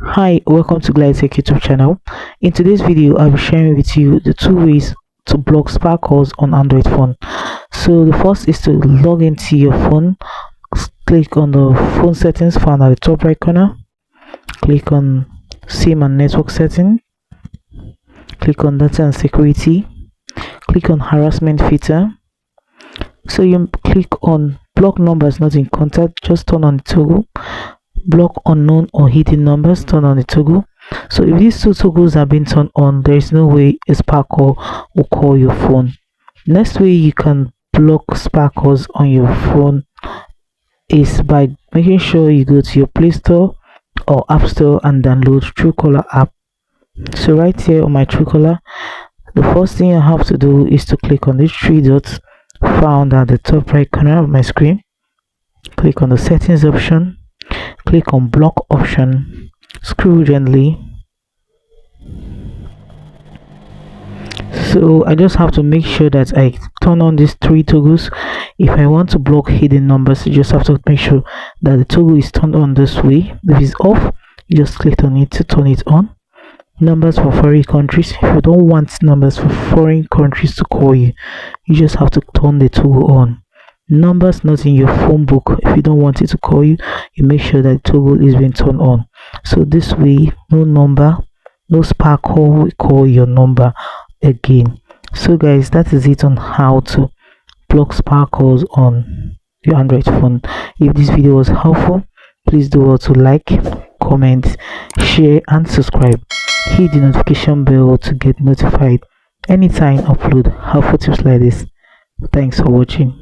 Hi, welcome to Glitech YouTube channel. In today's video, I'll be sharing with you the two ways to block spam calls on Android phone. So the first is to log into your phone. Click on the phone settings found at the top right corner. Click on SIM and network setting. Click on data and security. Click on harassment filter. So you click on block numbers not in contact. Just turn on the toggle. Block unknown or hidden numbers, turn on the toggle. So if these two toggles have been turned on, there is no way a spam call will call your phone. Next way you can block spam calls on your phone is by making sure you go to your Play Store or App Store and download Truecaller app. So right here on my Truecaller, the first thing I have to do is to click on these three dots found at the top right corner of my screen. Click on the settings option. Click on block option, scroll gently. So I just have to make sure that I turn on these three toggles. If I want to block hidden numbers, you just have to make sure that the toggle is turned on this way. If it's off, you just click on it to turn it on. Numbers for foreign countries, if you don't want numbers for foreign countries to call you, you just have to turn the toggle on. Numbers not in your phone book, if you don't want it to call you, you make sure that toggle is being turned on. So this way, no spam call will call your number again. So guys, that is it on how to block spam calls on your Android phone. If this video was helpful, please do also like, comment, share and subscribe. Hit the notification bell to get notified anytime I upload helpful tips like this. Thanks for watching.